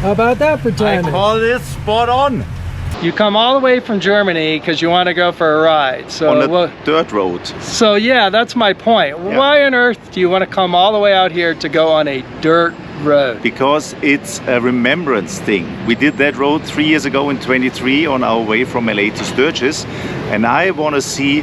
How about that for timing? I call this spot on. You come all the way from Germany because you want to go for a ride. So on a dirt road. So yeah, that's my point. Yeah. Why on earth do you want to come all the way out here to go on a dirt road? Because it's a remembrance thing. We did that road 3 years ago in 23 on our way from LA to Sturgis, and I want to see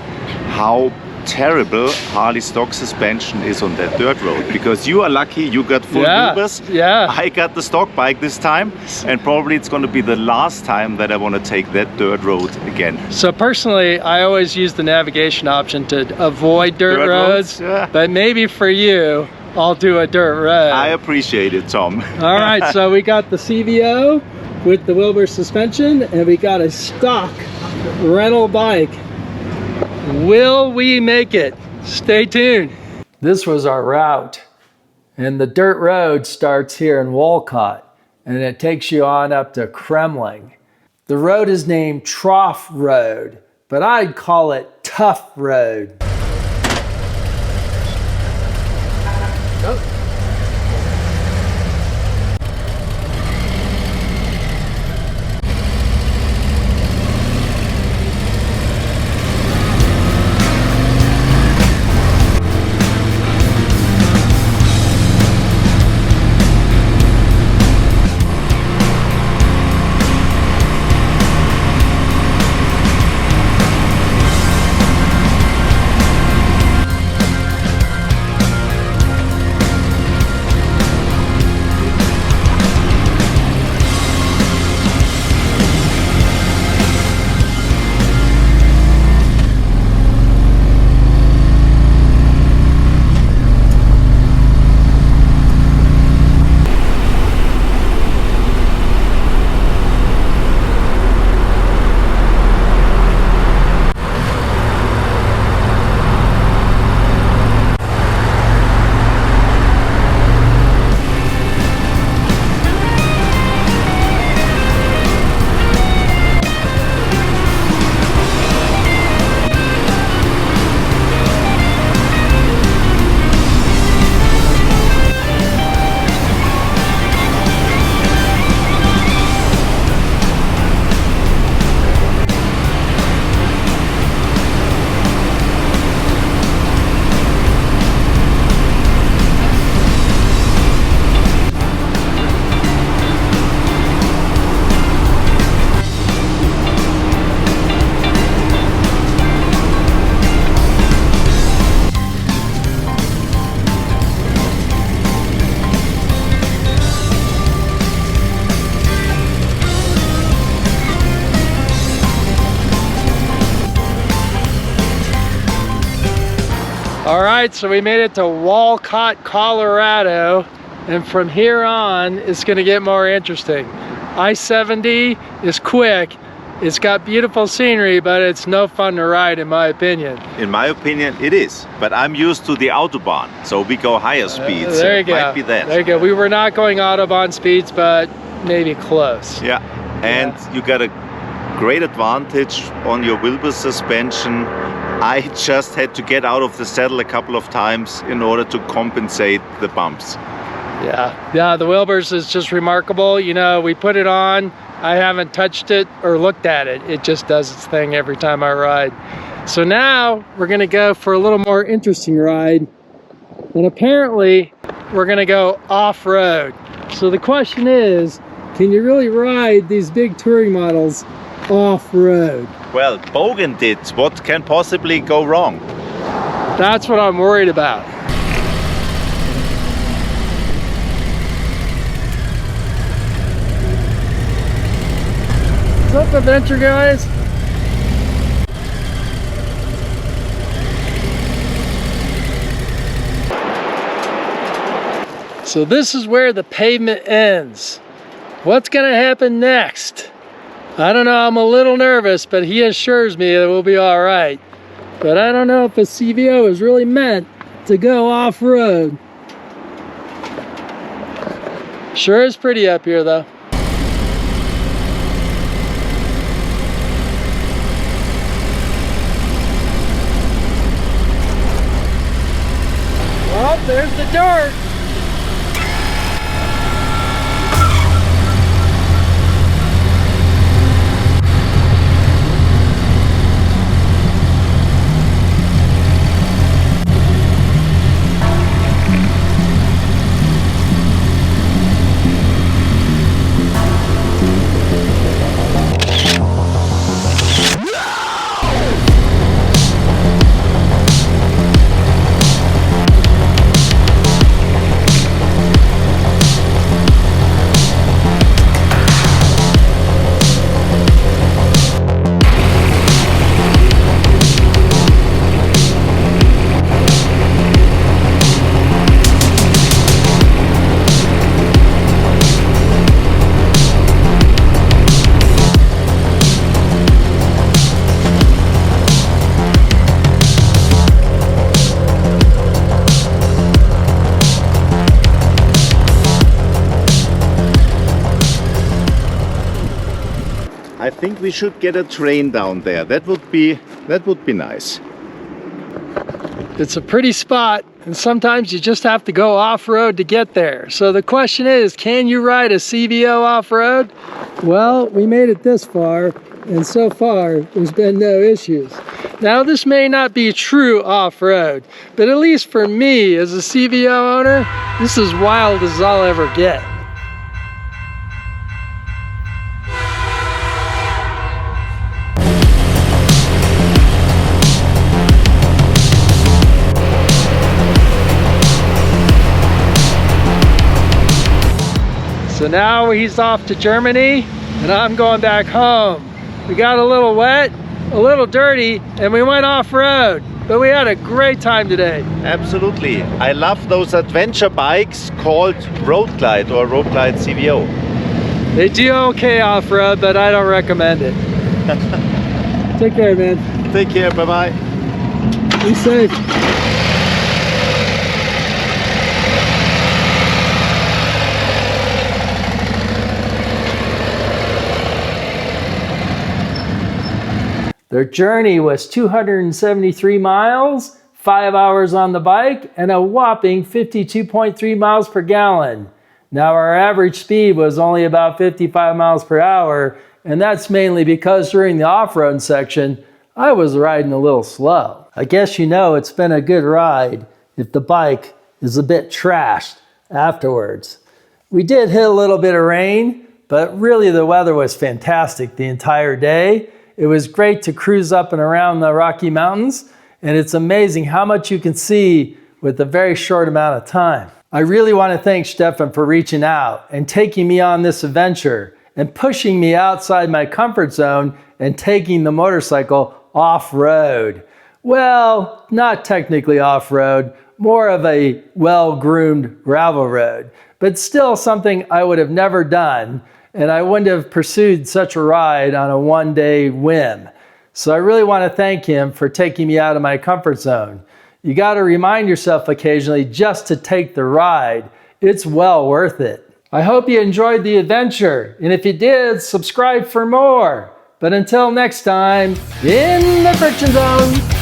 how terrible Harley stock suspension is on that dirt road, because you are lucky you got full wheels. Yeah. I got the stock bike this time, and probably it's going to be the last time that I want to take that dirt road again. So personally, I always use the navigation option to avoid dirt roads, yeah. But maybe for you, I'll do a dirt road. I appreciate it, Tom. All right, so we got the CVO with the Wilbur suspension, and we got a stock rental bike. Will we make it? Stay tuned. This was our route, and the dirt road starts here in Wolcott, and it takes you on up to Kremling. The road is named Trough Road, but I'd call it Tough Road. Oh. All right, so we made it to Wolcott, Colorado, and from here on, it's gonna get more interesting. I-70 is quick, it's got beautiful scenery, but it's no fun to ride in my opinion. In my opinion, it is, but I'm used to the Autobahn, so we go higher speeds. There you so go. Might be that. There you go. We were not going Autobahn speeds, but maybe close. Yeah, and you got a great advantage on your Wilbur suspension. I just had to get out of the saddle a couple of times in order to compensate the bumps. Yeah, the Wilbur's is just remarkable. You know, we put it on, I haven't touched it or looked at it. It just does its thing every time I ride. So now we're gonna go for a little more interesting ride. And apparently we're gonna go off-road. So the question is, can you really ride these big touring models off-road? Well, Bogan did. What can possibly go wrong? That's what I'm worried about. What's up, adventure guys? So this is where the pavement ends. What's gonna happen next? I don't know, I'm a little nervous, but he assures me that we'll be all right. But I don't know if a CVO is really meant to go off-road. Sure is pretty up here though. Well, there's the dirt. think we should get a train down there. That would be nice. It's a pretty spot, and sometimes you just have to go off-road to get there. So the question is, can you ride a CVO off-road? Well, we made it this far, and so far there's been no issues. Now this may not be true off-road, but at least for me as a CVO owner, this is wild as I'll ever get. So now he's off to Germany and I'm going back home. We got a little wet, a little dirty, and we went off-road, but we had a great time today. Absolutely. I love those adventure bikes called Road Glide or Road Glide CVO. They do okay off-road, but I don't recommend it. Take care, man. Take care, bye-bye. Be safe. Their journey was 273 miles, 5 hours on the bike, and a whopping 52.3 miles per gallon. Now our average speed was only about 55 miles per hour, and that's mainly because during the off-road section, I was riding a little slow. I guess you know it's been a good ride if the bike is a bit trashed afterwards. We did hit a little bit of rain, but really the weather was fantastic the entire day. It was great to cruise up and around the Rocky Mountains, and it's amazing how much you can see with a very short amount of time. I really want to thank Stefan for reaching out and taking me on this adventure and pushing me outside my comfort zone and taking the motorcycle off-road. Well, not technically off-road, more of a well-groomed gravel road, but still something I would have never done. And I wouldn't have pursued such a ride on a one-day whim. So I really want to thank him for taking me out of my comfort zone. You got to remind yourself occasionally just to take the ride. It's well worth it. I hope you enjoyed the adventure, and if you did, subscribe for more. But until next time, in the friction zone.